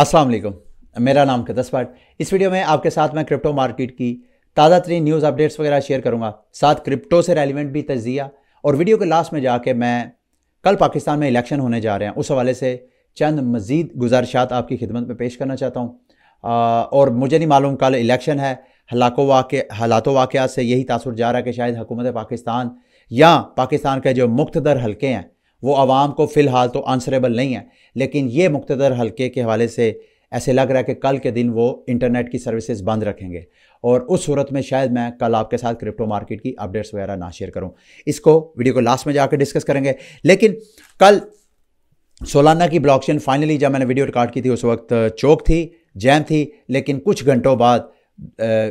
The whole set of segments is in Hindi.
अस्सलाम वालेकुम। मेरा नाम कदस भट्ट। इस वीडियो में आपके साथ मैं क्रिप्टो मार्केट की ताज़ा तरीन न्यूज़ अपडेट्स वगैरह शेयर करूंगा, साथ क्रिप्टो से रेलिवेंट भी तजिया। और वीडियो के लास्ट में जाके मैं कल पाकिस्तान में इलेक्शन होने जा रहे हैं, उस हवाले से चंद मज़ीद गुजारिशात आपकी खिदमत में पेश करना चाहता हूँ। और मुझे नहीं मालूम, कल इलेक्शन है, हालातों वाक़यात से यही तासुर जा रहा है कि शायद हुकूमत पाकिस्तान या पाकिस्तान के जो मुख्तदर हल्के हैं वो आवाम को फ़िलहाल तो आंसरेबल नहीं है, लेकिन ये मुख्तदर हल्के के हवाले से ऐसे लग रहा है कि कल के दिन वो इंटरनेट की सर्विसेज बंद रखेंगे। और उस सूरत में शायद मैं कल आपके साथ क्रिप्टो मार्केट की अपडेट्स वगैरह ना शेयर करूं। इसको वीडियो को लास्ट में जाकर डिस्कस करेंगे। लेकिन कल सोलाना की ब्लॉकचेन फाइनली, जब मैंने वीडियो रिकॉर्ड की थी उस वक्त चोक थी, जैम थी, लेकिन कुछ घंटों बाद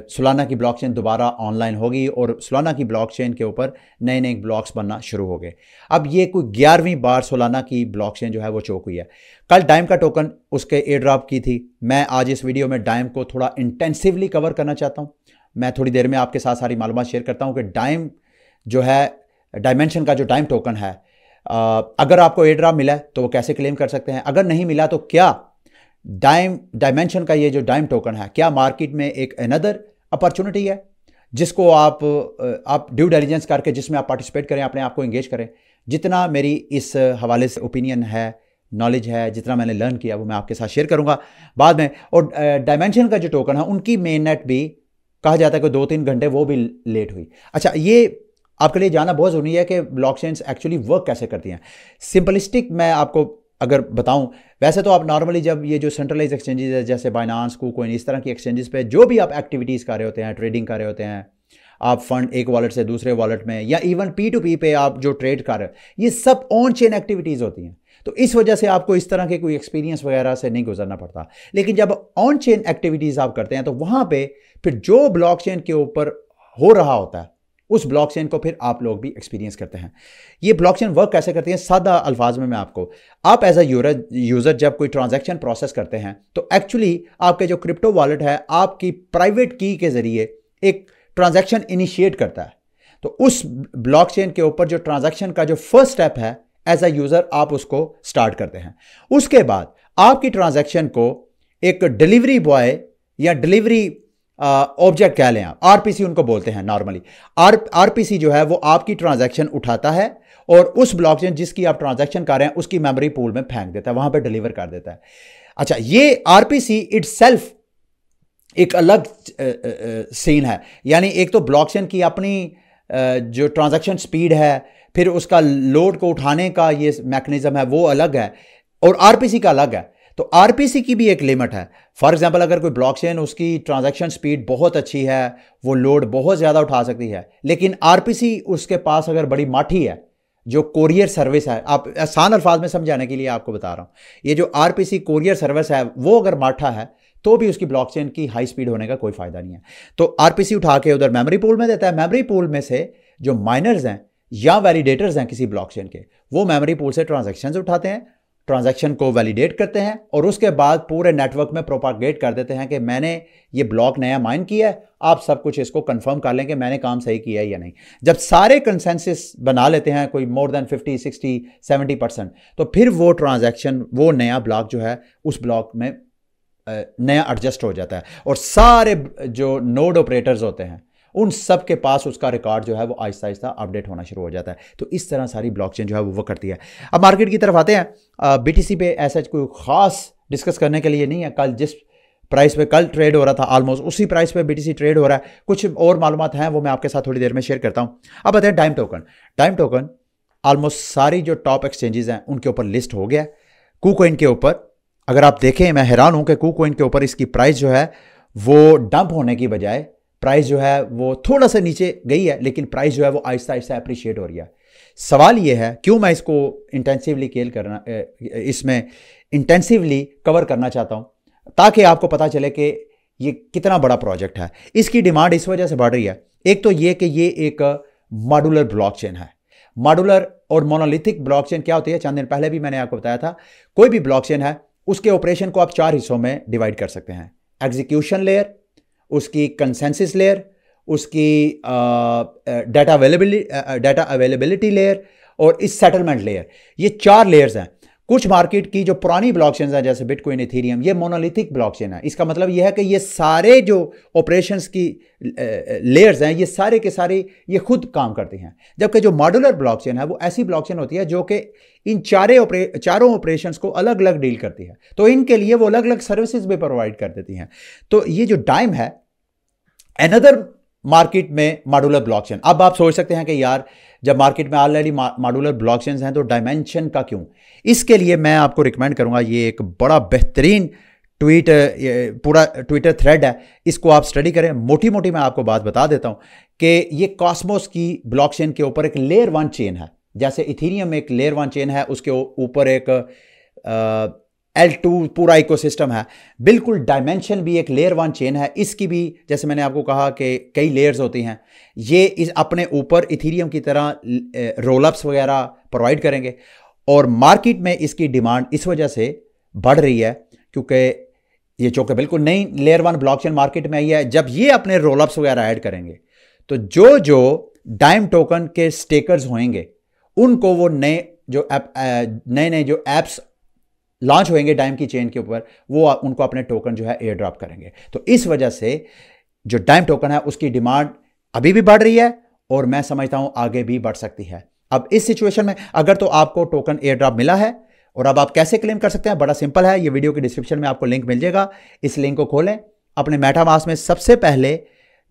सोलाना की ब्लॉकचेन दोबारा ऑनलाइन होगी और सोलाना की ब्लॉकचेन के ऊपर नए नए ब्लॉक्स बनना शुरू हो गए। अब ये कोई 11वीं बार सोलाना की ब्लॉकचेन जो है वो चोक हुई है। कल डाइम का टोकन उसके एयर ड्रॉप की थी। मैं आज इस वीडियो में डाइम को थोड़ा इंटेंसिवली कवर करना चाहता हूँ। मैं थोड़ी देर में आपके साथ सारी मालूमात शेयर करता हूँ कि डाइम जो है, डायमेंशन का जो डाइम टोकन है, अगर आपको एयर ड्रॉप मिला है तो वो कैसे क्लेम कर सकते हैं, अगर नहीं मिला तो क्या डायमेंशन का ये जो डाइम टोकन है, क्या मार्केट में एक अनदर अपॉर्चुनिटी है जिसको आप ड्यू डिलिजेंस करके, जिसमें आप पार्टिसिपेट करें, अपने आप को एंगेज करें। जितना मेरी इस हवाले से ओपिनियन है, नॉलेज है, जितना मैंने लर्न किया वो मैं आपके साथ शेयर करूंगा बाद में। और डायमेंशन का जो टोकन है, उनकी मेन नेट भी कहा जाता है कि 2-3 घंटे वो भी लेट हुई। अच्छा, ये आपके लिए जानना बहुत ज़रूरी है कि ब्लॉकचेन्स एक्चुअली वर्क कैसे करती हैं। सिंपलिस्टिक मैं आपको अगर बताऊं, वैसे तो आप नॉर्मली जब ये जो सेंट्रलाइज एक्सचेंजेस है जैसे बाइनांस, KuCoin, इस तरह की एक्सचेंजेस पे जो भी आप एक्टिविटीज़ कर रहे होते हैं, ट्रेडिंग कर रहे होते हैं, आप फंड एक वॉलेट से दूसरे वॉलेट में, या इवन P2P पे आप जो ट्रेड कर रहे हो, ये सब ऑन चेन एक्टिविटीज़ होती हैं। तो इस वजह से आपको इस तरह के कोई एक्सपीरियंस वगैरह से नहीं गुजरना पड़ता। लेकिन जब ऑन चेन एक्टिविटीज़ आप करते हैं तो वहाँ पर फिर जो ब्लॉकचेन के ऊपर हो रहा होता है उस ब्लॉकचेन को फिर आप लोग भी एक्सपीरियंस करते हैं। ये ब्लॉकचेन वर्क कैसे करती है, सादा अल्फाज में मैं आपको, आप एज अ यूज़र जब कोई ट्रांजैक्शन प्रोसेस करते हैं तो एक्चुअली आपके जो क्रिप्टो वॉलेट है आपकी प्राइवेट की के ज़रिए एक ट्रांजैक्शन इनिशिएट करता है। तो उस ब्लॉकचेन के ऊपर जो ट्रांजैक्शन का जो फर्स्ट स्टेप है, एज अ यूज़र आप उसको स्टार्ट करते हैं। उसके बाद आपकी ट्रांजैक्शन को एक डिलीवरी बॉय या डिलीवरी ऑब्जेक्ट कह लें आप, आरपीसी उनको बोलते हैं नॉर्मली। आरपीसी जो है वो आपकी ट्रांजैक्शन उठाता है और उस ब्लॉकचेन जिसकी आप ट्रांजैक्शन कर रहे हैं उसकी मेमोरी पूल में फेंक देता है, वहां पे डिलीवर कर देता है। अच्छा, ये आरपीसी इटसेल्फ एक अलग सीन है। यानी एक तो ब्लॉकचेन की अपनी जो ट्रांजैक्शन स्पीड है, फिर उसका लोड को उठाने का ये मैकेनिज्म है वो अलग है, और आरपीसी का अलग है। तो आरपीसी की भी एक लिमिट है। फॉर एग्जांपल, अगर कोई ब्लॉकचेन उसकी ट्रांजैक्शन स्पीड बहुत अच्छी है, वो लोड बहुत ज़्यादा उठा सकती है, लेकिन आरपीसी उसके पास अगर बड़ी माठी है, जो कोरियर सर्विस है, आप आसान अल्फाज में समझाने के लिए आपको बता रहा हूँ, ये जो आरपीसी कोरियर सर्विस है वो अगर माठा है तो भी उसकी ब्लॉकचेन की हाई स्पीड होने का कोई फ़ायदा नहीं है। तो आरपीसी उठा के उधर मेमोरी पूल में देता है। मेमोरी पूल में से जो माइनर्स हैं या वैलिडेटर्स हैं किसी ब्लॉकचेन के, वो मेमोरी पूल से ट्रांजैक्शंस उठाते हैं, ट्रांजैक्शन को वैलिडेट करते हैं और उसके बाद पूरे नेटवर्क में प्रोपागेट कर देते हैं कि मैंने ये ब्लॉक नया माइन किया है, आप सब कुछ इसको कंफर्म कर लें कि मैंने काम सही किया है या नहीं। जब सारे कंसेंसस बना लेते हैं, कोई मोर देन 50, 60, 70%, तो फिर वो ट्रांजैक्शन, वो नया ब्लॉक जो है उस ब्लॉक में नया एडजस्ट हो जाता है और सारे जो नोड ऑपरेटर्स होते हैं उन सब के पास उसका रिकॉर्ड जो है वो आहिस्ता आहिस्ता अपडेट होना शुरू हो जाता है। तो इस तरह सारी ब्लॉकचेन जो है वो करती है। अब मार्केट की तरफ आते हैं। बीटीसी पे ऐसा कोई ख़ास डिस्कस करने के लिए नहीं है। कल जिस प्राइस पे कल ट्रेड हो रहा था, ऑलमोस्ट उसी प्राइस पे बीटीसी ट्रेड हो रहा है। कुछ और मालूमात हैं वो मैं आपके साथ थोड़ी देर में शेयर करता हूँ। अब आते हैं dime token. Dime token almost सारी जो टॉप एक्सचेंजेस हैं उनके ऊपर लिस्ट हो गया। KuCoin के ऊपर अगर आप देखें, मैं हैरान हूँ कि KuCoin के ऊपर इसकी प्राइस जो है वो डंप होने की बजाय प्राइस जो है वो थोड़ा सा नीचे गई है, लेकिन प्राइस जो है वो आहिस्ता आहिस्ता अप्रिशिएट हो रही है। सवाल ये है, क्यों मैं इसको इसमें इंटेंसिवली कवर करना चाहता हूँ, ताकि आपको पता चले कि ये कितना बड़ा प्रोजेक्ट है। इसकी डिमांड इस वजह से बढ़ रही है, एक तो ये कि ये एक मॉड्यूलर ब्लॉकचेन है। मॉड्यूलर और मोनोलिथिक ब्लॉकचेन क्या होती है, चंद दिन पहले भी मैंने आपको बताया था। कोई भी ब्लॉकचेन है उसके ऑपरेशन को आप 4 हिस्सों में डिवाइड कर सकते हैं। एग्जीक्यूशन लेयर, उसकी कंसेंसस लेयर, उसकी डाटा अवेलेबिलिटी लेयर और इस सेटलमेंट लेयर। ये 4 लेयर्स हैं। कुछ मार्केट की जो पुरानी ब्लॉकचेन है जैसे बिटकॉइन, इथेरियम, ये मोनोलिथिक ब्लॉकचेन है। इसका मतलब यह है कि ये सारे जो ऑपरेशंस की लेयर्स हैं ये सारे के सारे ये खुद काम करते हैं। जबकि जो मॉड्यूलर ब्लॉकचेन है वो ऐसी ब्लॉकचेन होती है जो कि इन चारों ऑपरेशंस को अलग अलग डील करती है, तो इनके लिए वो अलग अलग सर्विसेज भी प्रोवाइड कर देती हैं। तो ये जो डाइम है अनदर मार्केट में मॉड्यूलर ब्लॉकचेन। अब आप सोच सकते हैं कि यार जब मार्केट में ऑलरेडी मॉड्यूलर ब्लॉकचेन्स हैं तो डायमेंशन का क्यों? इसके लिए मैं आपको रिकमेंड करूंगा, ये एक बड़ा बेहतरीन पूरा ट्विटर थ्रेड है, इसको आप स्टडी करें। मोटी मोटी मैं आपको बात बता देता हूं कि ये कॉस्मोस की ब्लॉकचेन के ऊपर एक लेयर 1 चेन है, जैसे इथेरियम एक लेयर 1 चेन है, उसके ऊपर एक L2 पूरा इकोसिस्टम है। बिल्कुल डायमेंशन भी एक लेयर 1 चेन है, इसकी भी जैसे मैंने आपको कहा कि कई लेयर्स होती हैं। ये इस अपने ऊपर इथेरियम की तरह रोलअप्स वगैरह प्रोवाइड करेंगे और मार्केट में इसकी डिमांड इस वजह से बढ़ रही है क्योंकि ये चूंकि बिल्कुल नई लेयर 1 ब्लॉकचेन मार्केट में आई है। जब ये अपने रोलअप्स वगैरह ऐड करेंगे तो जो डाइम टोकन के स्टेकर्स होंगे उनको वो नए जो एप्स लॉन्च होंगे डाइम की चेन के ऊपर, वो उनको अपने टोकन जो है एयर ड्रॉप करेंगे। तो इस वजह से जो डाइम टोकन है उसकी डिमांड अभी भी बढ़ रही है और मैं समझता हूं आगे भी बढ़ सकती है। अब इस सिचुएशन में अगर तो आपको टोकन एयर ड्रॉप मिला है और अब आप कैसे क्लेम कर सकते हैं, बड़ा सिंपल है। ये वीडियो के डिस्क्रिप्शन में आपको लिंक मिल जाएगा, इस लिंक को खोलें, अपने मेटामास्क में सबसे पहले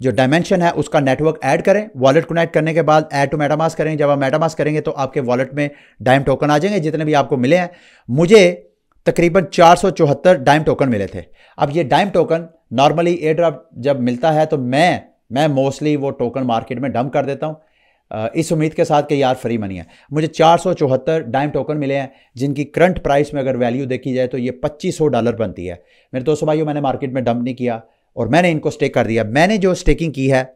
जो डायमेंशन है उसका नेटवर्क ऐड करें, वॉलेट कनेक्ट करने के बाद ऐड टू मेटामास्क करें। जब आप मेटामास्क करेंगे तो आपके वॉलेट में डाइम टोकन आ जाएंगे जितने भी आपको मिले हैं। मुझे तकरीबन 474 डाइम टोकन मिले थे। अब ये dime token normally airdrop जब मिलता है तो मैं मोस्टली वो टोकन मार्केट में डंप कर देता हूं इस उम्मीद के साथ कि यार फ्री मनी है। मुझे 474 डाइम टोकन मिले हैं जिनकी करंट प्राइस में अगर वैल्यू देखी जाए तो ये $2500 बनती है। मेरे दोस्तों भाइयों, मैंने मार्केट में डंप नहीं किया और मैंने इनको स्टेक कर दिया। मैंने जो स्टेकिंग की है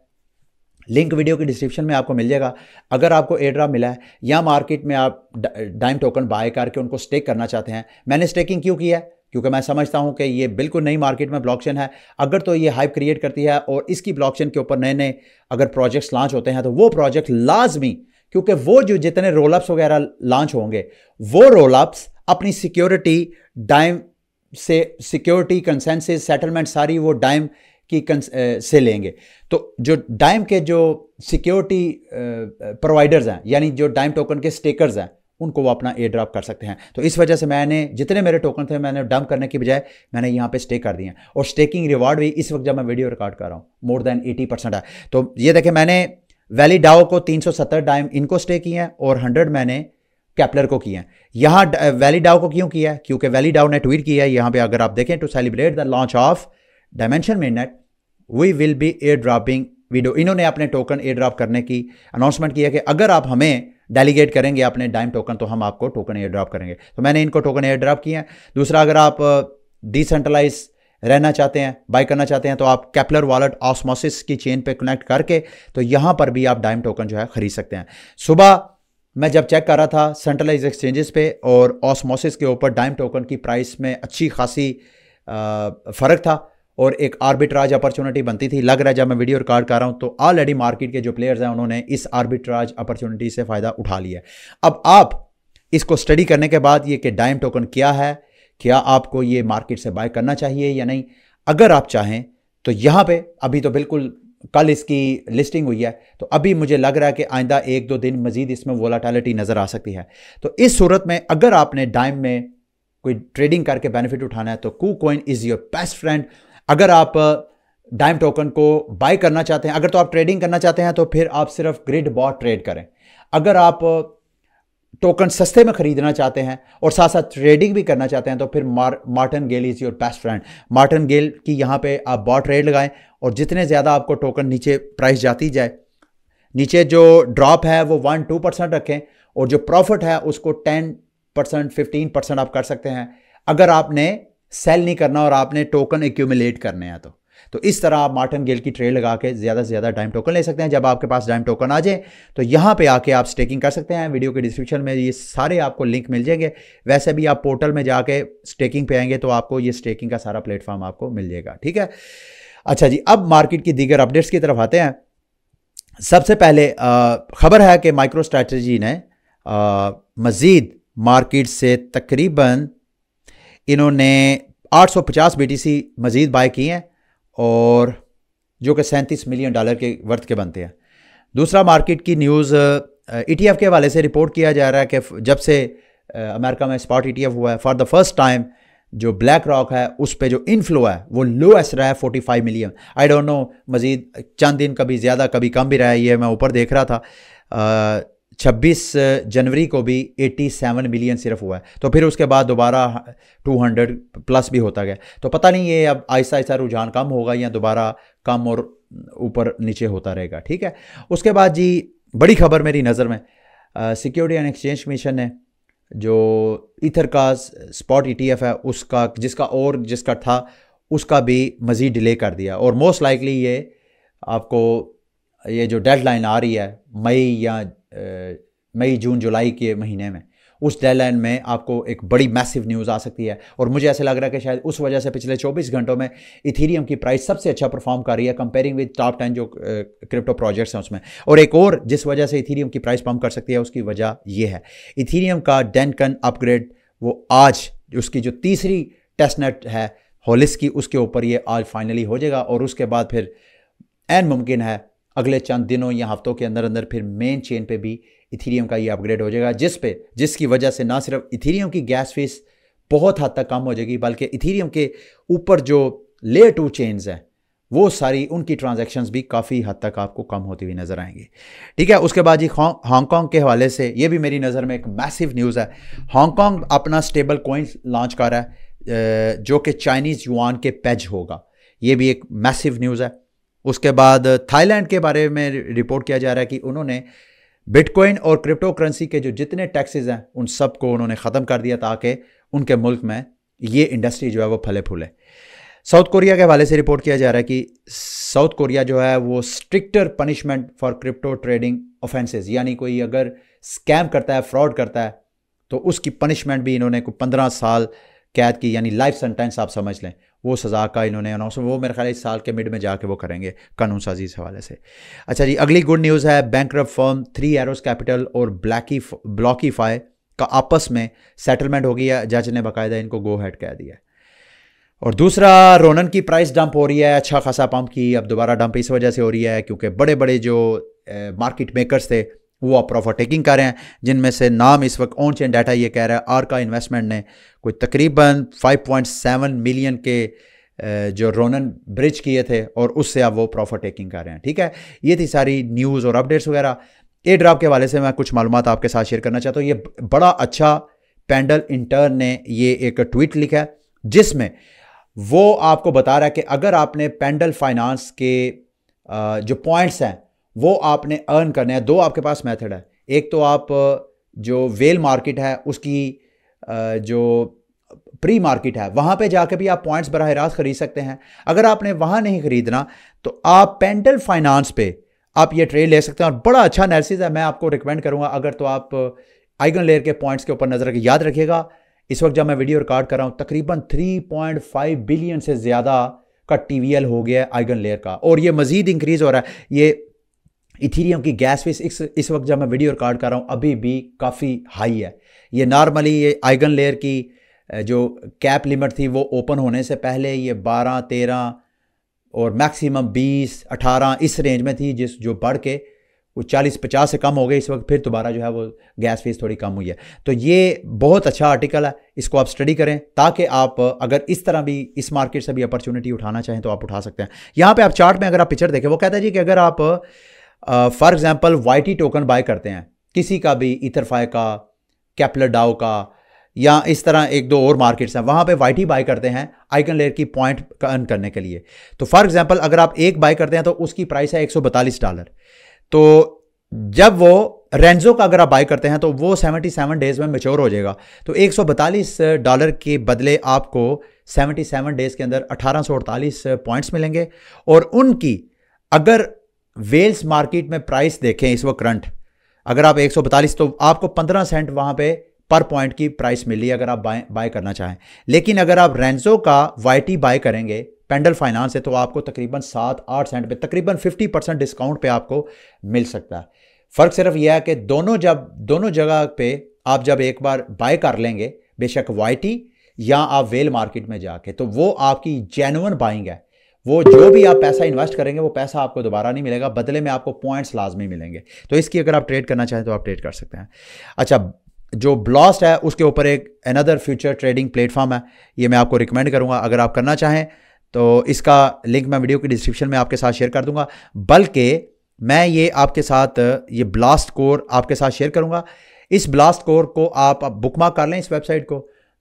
लिंक वीडियो के डिस्क्रिप्शन में आपको मिल जाएगा। अगर आपको एयर ड्रॉप मिला है या मार्केट में आप डाइम टोकन बाय करके उनको स्टेक करना चाहते हैं, मैंने स्टेकिंग क्यों की है? क्योंकि मैं समझता हूं कि ये बिल्कुल नई मार्केट में ब्लॉकचेन है। अगर तो ये हाइप क्रिएट करती है और इसकी ब्लॉकचेन के ऊपर नए नए अगर प्रोजेक्ट्स लॉन्च होते हैं तो वो प्रोजेक्ट लाजमी, क्योंकि वो जो जितने रोलअप्स वगैरह लॉन्च होंगे वो रोलअप्स अपनी सिक्योरिटी डाइम से, सिक्योरिटी कंसेंसस सेटलमेंट सारी वो डाइम की से लेंगे। तो जो डाइम के जो सिक्योरिटी प्रोवाइडर्स हैं यानी जो डाइम टोकन के स्टेकर्स हैं उनको वो अपना एयर ड्रॉप कर सकते हैं। तो इस वजह से मैंने जितने मेरे टोकन थे मैंने डंप करने की बजाय मैंने यहाँ पे स्टेक कर दिए हैं और स्टेकिंग रिवार्ड भी इस वक्त जब मैं वीडियो रिकॉर्ड कर रहा हूँ मोर देन 80% है। तो ये देखें, मैंने वैली डाओ को 370 डाइम इनको स्टेक किए हैं और 100 मैंने कैपलर को किए हैं। यहाँ वैली डाओ को क्यों किया है? क्योंकि वैली डाओ ने ट्वीट किया है यहाँ पे, अगर आप देखें, to celebrate the launch of Dymension mainnet we will be airdropping video. इन्होंने अपने टोकन एयर ड्रॉप करने की अनाउंसमेंट किया कि अगर आप हमें डेलीगेट करेंगे अपने डाइम टोकन तो हम आपको टोकन एयर ड्रॉप करेंगे। तो मैंने इनको टोकन एयर ड्रॉप किए हैं। दूसरा, अगर आप डिसेंट्रलाइज रहना चाहते हैं, बाय करना चाहते हैं, तो आप कैपलर वॉलेट ऑस्मोसिस की चेन पे कनेक्ट करके तो यहां पर भी आप डाइम टोकन जो है खरीद सकते हैं। सुबह मैं जब चेक कर रहा था सेंट्रलाइज एक्सचेंजेस पे और ऑस्मोसिस के ऊपर डाइम टोकन की प्राइस में अच्छी खासी फर्क था और एक आर्बिट्राज अपॉर्चुनिटी बनती थी। लग रहा है जब मैं वीडियो रिकॉर्ड कर रहा हूं तो ऑलरेडी मार्केट के जो प्लेयर्स हैं उन्होंने इस आर्बिट्राज अपॉर्चुनिटी से फ़ायदा उठा लिया है। अब आप इसको स्टडी करने के बाद ये कि डाइम टोकन क्या है, क्या आपको ये मार्केट से बाय करना चाहिए या नहीं, अगर आप चाहें तो यहाँ पे अभी तो बिल्कुल कल इसकी लिस्टिंग हुई है, तो अभी मुझे लग रहा है कि आइंदा 1-2 दिन मजीद इसमें वोलाटिलिटी नज़र आ सकती है। तो इस सूरत में अगर आपने डाइम में कोई ट्रेडिंग करके बेनिफिट उठाना है तो KuCoin is your best friend. अगर आप डाइम टोकन को बाय करना चाहते हैं, अगर तो आप ट्रेडिंग करना चाहते हैं तो फिर आप सिर्फ ग्रिड बॉट ट्रेड करें। अगर आप टोकन सस्ते में खरीदना चाहते हैं और साथ साथ ट्रेडिंग भी करना चाहते हैं तो फिर Martin Gale is your best friend. Martin Gale की यहाँ पे आप बॉट ट्रेड लगाएं और जितने ज़्यादा आपको टोकन नीचे प्राइस जाती जाए, नीचे जो ड्रॉप है वो 1-2% रखें और जो प्रॉफिट है उसको 10% 15% आप कर सकते हैं अगर आपने सेल नहीं करना और आपने टोकन एक्यूमुलेट करने हैं तो इस तरह आप मार्टिन गेल की ट्रेड लगा के ज़्यादा से ज़्यादा डाइम टोकन ले सकते हैं। जब आपके पास डाइम टोकन आ जाए तो यहाँ पे आके आप स्टेकिंग कर सकते हैं। वीडियो के डिस्क्रिप्शन में ये सारे आपको लिंक मिल जाएंगे। वैसे भी आप पोर्टल में जाके स्टेकिंग पे आएंगे तो आपको ये स्टेकिंग का सारा प्लेटफॉर्म आपको मिल जाएगा, ठीक है। अच्छा जी, अब मार्केट की दीगर अपडेट्स की तरफ आते हैं। सबसे पहले खबर है कि माइक्रो स्ट्रैटेजी ने मज़ीद मार्केट से तकरीबन इन्होंने 850 BTC मज़ीद बाय किए हैं, और जो कि $37 मिलियन के वर्थ के बनते हैं। दूसरा मार्केट की न्यूज़ ETF के हवाले से रिपोर्ट किया जा रहा है कि जब से अमेरिका में स्पॉट ETF हुआ है, फॉर द फर्स्ट टाइम जो ब्लैक रॉक है उस पे जो इनफ्लो है वो लोएस्ट रहा है 45 मिलियन। आई डोंट नो, मज़ीद चंद दिन कभी ज़्यादा कभी कम भी रहा है, ये मैं ऊपर देख रहा था। 26 जनवरी को भी 87 मिलियन सिर्फ हुआ है, तो फिर उसके बाद दोबारा 200 प्लस भी होता गया। तो पता नहीं ये अब आहिस्ता आहिस्ता रुझान कम होगा या दोबारा कम और ऊपर नीचे होता रहेगा। ठीक है, उसके बाद जी बड़ी खबर मेरी नज़र में, सिक्योरिटी एंड एक्सचेंज कमीशन ने जो ईथर का स्पॉट ETF है उसका जिसका था उसका भी मज़ीद डिले कर दिया, और मोस्ट लाइकली ये आपको ये जो डेडलाइन आ रही है मई जून जुलाई के महीने में, उस डेडलाइन में आपको एक बड़ी मैसिव न्यूज़ आ सकती है। और मुझे ऐसा लग रहा है कि शायद उस वजह से पिछले 24 घंटों में इथीरियम की प्राइस सबसे अच्छा परफॉर्म कर रही है कंपेयरिंग विद टॉप 10 जो क्रिप्टो प्रोजेक्ट्स हैं उसमें। और एक और जिस वजह से इथीरियम की प्राइस पम्प कर सकती है उसकी वजह ये है, इथीरियम का डेनकन अपग्रेड वो आज उसकी जो तीसरी टेस्टनेट है होलिस की, उसके ऊपर ये आज फाइनली हो जाएगा, और उसके बाद फिर एन मुमकिन है अगले चंद दिनों या हफ्तों के अंदर अंदर फिर मेन चेन पे भी इथीरियम का ये अपग्रेड हो जाएगा, जिसकी वजह से ना सिर्फ इथीरियम की गैस फीस बहुत हद तक कम हो जाएगी, बल्कि इथीरियम के ऊपर जो लेयर 2 चेन्स हैं वो सारी उनकी ट्रांजैक्शंस भी काफ़ी हद तक आपको कम होती हुई नज़र आएंगी। ठीक है, उसके बाद जी हांगकांग के हवाले से ये भी मेरी नज़र में एक मैसिव न्यूज़ है। हांगकांग अपना स्टेबल कॉइन लॉन्च कर रहा है जो कि चाइनीज़ युआन के पेज होगा, ये भी एक मैसिव न्यूज़ है। उसके बाद थाईलैंड के बारे में रिपोर्ट किया जा रहा है कि उन्होंने बिटकॉइन और क्रिप्टो करेंसी के जो जितने टैक्सेस हैं उन सब को उन्होंने ख़त्म कर दिया ताकि उनके मुल्क में ये इंडस्ट्री जो है वो फले फूले। साउथ कोरिया के हवाले से रिपोर्ट किया जा रहा है कि साउथ कोरिया जो है वो stricter punishment for crypto trading offences, यानी कोई अगर स्कैम करता है, फ्रॉड करता है, तो उसकी पनिशमेंट भी इन्होंने 15 साल कैद की, यानी लाइफ सेंटेंस आप समझ लें, वो सज़ा का इन्होंने अनाउंस, वो मेरे ख्याल इस साल के मिड में जाके वो करेंगे कानून साजी इस हवाले से। अच्छा जी, अगली गुड न्यूज़ है, बैंकरप्ट फर्म 3 एरोज कैपिटल और ब्लॉकीफाई का आपस में सेटलमेंट हो गया, जज ने बाकायदा इनको गो हेड कह दिया। और दूसरा, रोनन की प्राइस डंप हो रही है, अच्छा खासा पंप की, अब दोबारा डंप इस वजह से हो रही है क्योंकि बड़े बड़े जो मार्केट मेकर्स थे वो आप प्रॉफिट टेकिंग कर रहे हैं, जिनमें से नाम इस वक्त ऑन चेन डाटा ये कह रहा है आरका इन्वेस्टमेंट ने कोई तकरीबन 5.7 मिलियन के जो रोनन ब्रिज किए थे और उससे अब वो प्रॉफिट टेकिंग कर रहे हैं। ठीक है, ये थी सारी न्यूज़ और अपडेट्स वगैरह। एयर ड्रॉप के हवाले से मैं कुछ मालूमात आपके साथ शेयर करना चाहता हूँ। ये बड़ा अच्छा पेंडल इंटर्न ने ये एक ट्वीट लिखा है जिसमें वो आपको बता रहा है कि अगर आपने पेंडल फाइनेंस के जो पॉइंट्स हैं वो आपने अर्न करने हैं, दो आपके पास मेथड है। एक तो आप जो वेल मार्केट है उसकी जो प्री मार्केट है वहाँ पे जाके भी आप पॉइंट्स बराह रास्त खरीद सकते हैं। अगर आपने वहाँ नहीं खरीदना तो आप पेंडल फाइनेंस पे आप ये ट्रेड ले सकते हैं और बड़ा अच्छा एनालिसिस है, मैं आपको रिकमेंड करूँगा। अगर तो आप आइगन लेयर के पॉइंट्स के ऊपर नजर रखें। याद रखिएगा इस वक्त जब मैं वीडियो रिकॉर्ड कर रहा हूँ तकरीबन 3.5 बिलियन से ज़्यादा का TVL हो गया है आइगन लेयर का, और ये मज़ीद इंक्रीज़ हो रहा है। ये इथीरियम की गैस फीस इस वक्त जब मैं वीडियो रिकॉर्ड कर रहा हूँ अभी भी काफ़ी हाई है। ये नॉर्मली ये आइगन लेयर की जो कैप लिमिट थी वो ओपन होने से पहले ये 12, 13 और मैक्सिमम 20, 18 इस रेंज में थी, जो बढ़ के वो 40, 50 से कम हो गई। इस वक्त फिर दोबारा जो है वो गैस फीस थोड़ी कम हुई है। तो ये बहुत अच्छा आर्टिकल है, इसको आप स्टडी करें ताकि आप अगर इस तरह भी इस मार्केट से भी अपॉर्चुनिटी उठाना चाहें तो आप उठा सकते हैं। यहाँ पे आप चार्ट में अगर आप पिक्चर देखें वो कहता है जी कि अगर आप for example YT token buy करते हैं किसी का भी, इथरफाई का, कैपलर डाओ का, या इस तरह एक दो और मार्केट्स हैं, वहाँ पे YT बाय करते हैं आइगन लेयर की पॉइंट अर्न करने के लिए। तो फॉर एग्जांपल अगर आप एक बाय करते हैं तो उसकी प्राइस है $142। तो जब वो रेंजो का अगर आप बाय करते हैं तो वो 77 डेज में मैच्योर हो जाएगा। तो $142 के बदले आपको 77 डेज के अंदर 1848 पॉइंट्स मिलेंगे। और उनकी अगर वेल्स मार्केट में प्राइस देखें इस वक्त करंट, अगर आप 142 तो आपको 15 सेंट वहाँ पे पर पॉइंट की प्राइस मिली अगर आप बाय करना चाहें। लेकिन अगर आप रेंजो का YT बाय करेंगे पेंडल फाइनेंस से तो आपको तकरीबन 7-8 सेंट पे तकरीबन 50% डिस्काउंट पे आपको मिल सकता है। फ़र्क सिर्फ यह है कि दोनों जगह पे आप जब एक बार बाय कर लेंगे, बेशक YT या आप वेल मार्केट में जाके, तो वो आपकी जेन्युइन बाइंग है। वो जो भी आप पैसा इन्वेस्ट करेंगे वो पैसा आपको दोबारा नहीं मिलेगा, बदले में आपको पॉइंट्स लाजमी मिलेंगे। तो इसकी अगर आप ट्रेड करना चाहें तो आप ट्रेड कर सकते हैं। अच्छा, जो ब्लास्ट है उसके ऊपर एक अनदर फ्यूचर ट्रेडिंग प्लेटफॉर्म है, ये मैं आपको रिकमेंड करूंगा। अगर आप करना चाहें तो इसका लिंक मैं वीडियो की डिस्क्रिप्शन में आपके साथ शेयर कर दूंगा। बल्कि मैं ये आपके साथ ये ब्लास्ट कोर आपके साथ शेयर करूंगा। इस ब्लास्ट कोर को आप बुकमार्क कर लें इस वेबसाइट को,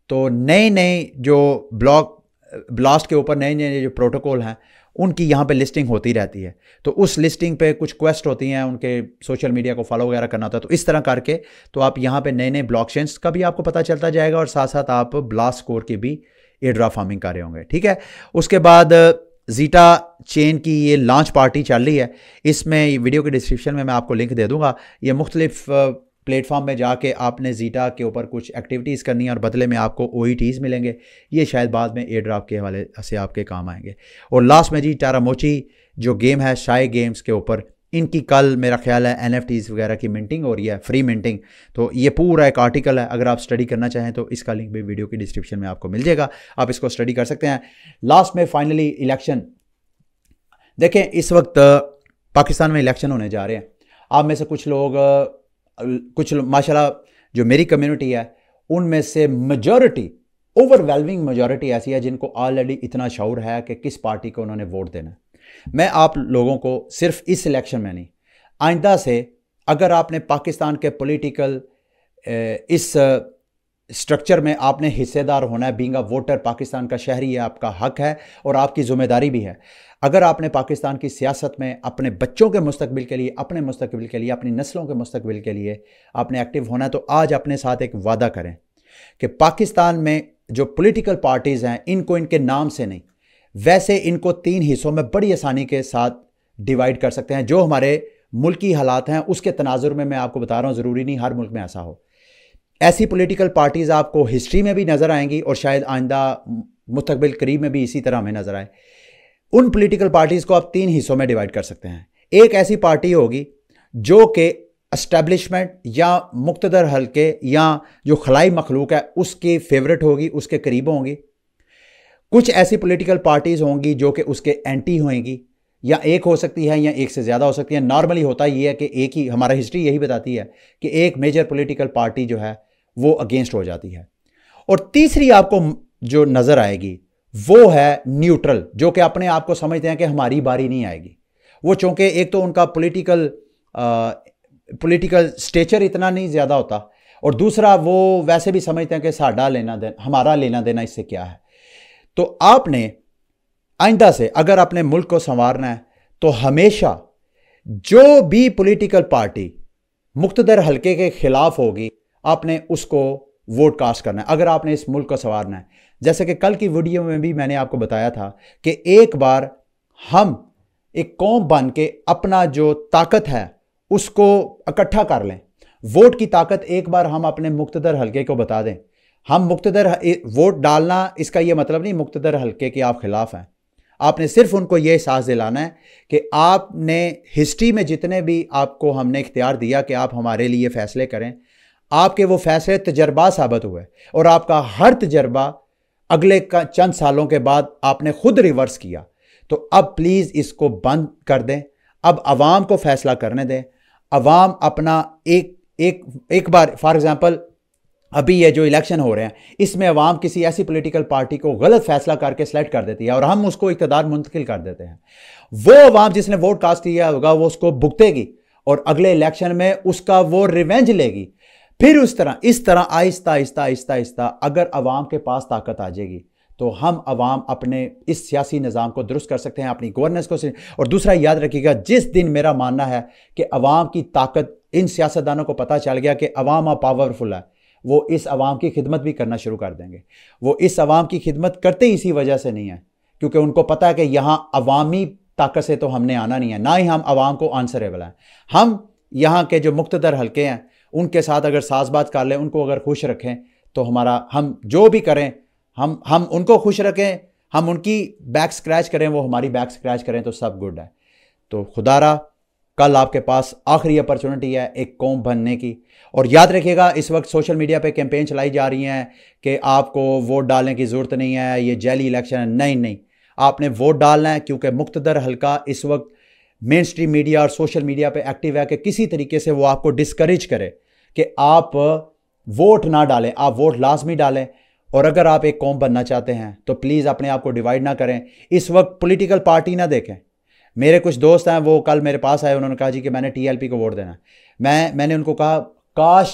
तो नए नए जो ब्लास्ट के ऊपर नए नए जो प्रोटोकॉल हैं उनकी यहाँ पे लिस्टिंग होती रहती है। तो उस लिस्टिंग पे कुछ क्वेस्ट होती हैं, उनके सोशल मीडिया को फॉलो वगैरह करना होता है। तो इस तरह करके तो आप यहाँ पे नए नए ब्लॉकचेन्स का भी आपको पता चलता जाएगा और साथ साथ आप ब्लास्ट कोर की भी एयरड्रॉप फार्मिंग कर रहे होंगे। ठीक है, उसके बाद जीटा चेन की ये लॉन्च पार्टी चल रही है, इसमें वीडियो के डिस्क्रिप्शन में मैं आपको लिंक दे दूंगा। ये मुख्तलिफ प्लेटफॉर्म में जाके आपने जीटा के ऊपर कुछ एक्टिविटीज़ करनी है और बदले में आपको OETs मिलेंगे। ये शायद बाद में एयर ड्रॉप के हवाले से आपके काम आएंगे। और लास्ट में जी टारामोची जो गेम है शाई गेम्स के ऊपर, इनकी कल मेरा ख्याल है NFTs वगैरह की मिंटिंग हो रही है, फ्री मिंटिंग। तो ये पूरा एक आर्टिकल है, अगर आप स्टडी करना चाहें तो इसका लिंक भी वीडियो की डिस्क्रिप्शन में आपको मिल जाएगा, आप इसको स्टडी कर सकते हैं। लास्ट में फाइनली इलेक्शन देखें, इस वक्त पाकिस्तान में इलेक्शन होने जा रहे हैं। आप में से कुछ लोग माशाल्लाह जो मेरी कम्युनिटी है उनमें से मेजॉरिटी, ओवरवेलमिंग मेजॉरिटी ऐसी है जिनको ऑलरेडी इतना शऊर है कि किस पार्टी को उन्होंने वोट देना है। मैं आप लोगों को सिर्फ इस इलेक्शन में नहीं, आइंदा से अगर आपने पाकिस्तान के पॉलिटिकल इस स्ट्रक्चर में आपने हिस्सेदार होना है, बीइंग अ वोटर, पाकिस्तान का शहरी है, आपका हक है और आपकी ज़िम्मेदारी भी है। अगर आपने पाकिस्तान की सियासत में अपने बच्चों के मुस्तकबिल के लिए, अपने मुस्तकबिल के लिए, अपनी नस्लों के मुस्तकबिल के लिए आपने एक्टिव होना है, तो आज अपने साथ एक वादा करें कि पाकिस्तान में जो पॉलिटिकल पार्टीज़ हैं इनको इनके नाम से नहीं, वैसे इनको 3 हिस्सों में बड़ी आसानी के साथ डिवाइड कर सकते हैं। जो हमारे मुल्की हालात हैं उसके तनाजुर में मैं आपको बता रहा हूँ, ज़रूरी नहीं हर मुल्क में ऐसा हो। ऐसी पॉलिटिकल पार्टीज़ आपको हिस्ट्री में भी नज़र आएंगी और शायद आइंदा मुस्तकबिल करीब में भी इसी तरह हमें नज़र आए। उन पॉलिटिकल पार्टीज़ को आप 3 हिस्सों में डिवाइड कर सकते हैं। एक ऐसी पार्टी होगी जो कि एस्टेब्लिशमेंट या मुक्तदर हल्के या जो खलाई मखलूक है उसकी फेवरेट होगी, उसके करीब होंगी। कुछ ऐसी पॉलिटिकल पार्टीज़ होंगी जो कि उसके एंटी होंगी, या एक हो सकती है या एक से ज़्यादा हो सकती है। नॉर्मली होता ये है कि एक ही, हमारा हिस्ट्री यही बताती है कि एक मेजर पॉलिटिकल पार्टी जो है वो अगेंस्ट हो जाती है। और तीसरी आपको जो नज़र आएगी वो है न्यूट्रल, जो कि अपने आप को समझते हैं कि हमारी बारी नहीं आएगी। वो चूँकि एक तो उनका पॉलिटिकल स्टेचर इतना नहीं ज़्यादा होता, और दूसरा वो वैसे भी समझते हैं कि साडा लेना देना, हमारा लेना देना इससे क्या है। तो आपने आइंदा से अगर अपने मुल्क को संवारना है तो हमेशा जो भी पॉलिटिकल पार्टी मुक्तदर हल्के के खिलाफ होगी आपने उसको वोट कास्ट करना है, अगर आपने इस मुल्क को संवारना है। जैसे कि कल की वीडियो में भी मैंने आपको बताया था कि एक बार हम एक कौम बन के अपना जो ताकत है उसको इकट्ठा कर लें। वोट की ताकत एक बार हम अपने मुक्तदर हल्के को बता दें। हम मुक्तदर वोट डालना, इसका यह मतलब नहीं मुक्तदर हल्के के आप खिलाफ हैं। आपने सिर्फ उनको यह एहसास दिलाना है कि आपने हिस्ट्री में जितने भी आपको हमने इख्तियार दिया कि आप हमारे लिए फैसले करें, आपके वो फैसले तजर्बा साबित हुए और आपका हर तजर्बा अगले चंद सालों के बाद आपने खुद रिवर्स किया। तो अब प्लीज़ इसको बंद कर दें, अब अवाम को फैसला करने दें। अवाम अपना एक बार, फॉर एग्जांपल अभी ये जो इलेक्शन हो रहे हैं इसमें अवाम किसी ऐसी पॉलिटिकल पार्टी को गलत फैसला करके सेलेक्ट कर देती है और हम उसको इक़्तिदार मुंतकिल कर देते हैं। वो अवाम जिसने वोट कास्ट किया होगा वो उसको भुगतेगी और अगले इलेक्शन में उसका वो रिवेंज लेगी। फिर इस तरह आहिस्ता आहिस्ता आहिस्ता आहिस्ता अगर अवाम के पास ताकत आ जाएगी तो हम अवाम अपने इस सियासी निज़ाम को दुरुस्त कर सकते हैं, अपनी गवर्नेंस को। और दूसरा याद रखिएगा, जिस दिन मेरा मानना है कि अवाम की ताकत, इन सियासतदानों को पता चल गया कि अवाम पावरफुल है, वो इस अवाम की खिदमत भी करना शुरू कर देंगे। वो इस अवाम की खिदमत करते इसी वजह से नहीं है क्योंकि उनको पता है कि यहाँ अवामी ताकत से तो हमने आना नहीं है, ना ही हम अवाम को आंसरेबल हैं। हम यहाँ के जो मुक्तदर हल्के हैं उनके साथ अगर साज़बात कर लें, उनको अगर खुश रखें तो हमारा, हम जो भी करें हम उनको खुश रखें, हम उनकी बैक स्क्रैच करें, वो हमारी बैक स्क्रैच करें तो सब गुड है। तो खुदारा कल आपके पास आखिरी अपॉर्चुनिटी है एक कौम बनने की। और याद रखिएगा, इस वक्त सोशल मीडिया पे कैंपेन चलाई जा रही हैं कि आपको वोट डालने की ज़रूरत नहीं है, ये जैली इलेक्शन है। नहीं नहीं, आपने वोट डालना है, क्योंकि मुक्तदर हल्का इस वक्त मेन स्ट्रीम मीडिया और सोशल मीडिया पे एक्टिव है कि किसी तरीके से वो आपको डिस्करेज करे कि आप वोट ना डालें। आप वोट लाजमी डालें। और अगर आप एक कौम बनना चाहते हैं तो प्लीज़ अपने आप को डिवाइड ना करें। इस वक्त पॉलिटिकल पार्टी ना देखें। मेरे कुछ दोस्त हैं, वो कल मेरे पास आए, उन्होंने कहा जी कि मैंने टीएलपी को वोट देना। मैंने उनको कहा काश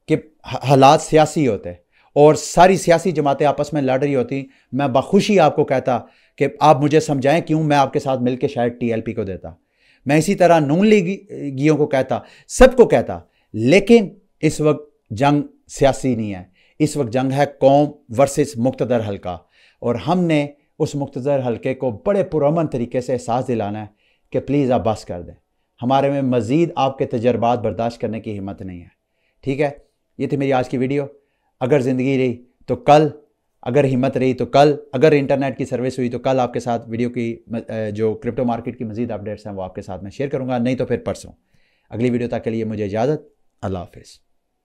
कि हालात सियासी होते और सारी सियासी जमातें आपस में लड़ रही होती, मैं बखुशी आपको कहता कि आप मुझे समझाएं क्यों मैं आपके साथ मिलकर शायद टीएलपी को देता। मैं इसी तरह नून लीगियों को कहता, सबको कहता। लेकिन इस वक्त जंग सियासी नहीं है, इस वक्त जंग है कौम वर्सेस मुक्तदर हल्का। और हमने उस मुक्तदर हल्के को बड़े पुरअमन तरीके से एहसास दिलाना है कि प्लीज़ आप बस कर दें, हमारे में मज़ीद आपके तजर्बात बर्दाश्त करने की हिम्मत नहीं है। ठीक है, ये थी मेरी आज की वीडियो। अगर ज़िंदगी रही तो कल, अगर हिम्मत रही तो कल, अगर इंटरनेट की सर्विस हुई तो कल आपके साथ वीडियो की जो क्रिप्टो मार्केट की मज़ीद अपडेट्स हैं वो आपके साथ मैं शेयर करूँगा, नहीं तो फिर परसों। अगली वीडियो तक के लिए मुझे इजाज़त। अल्लाह हाफ़िज़।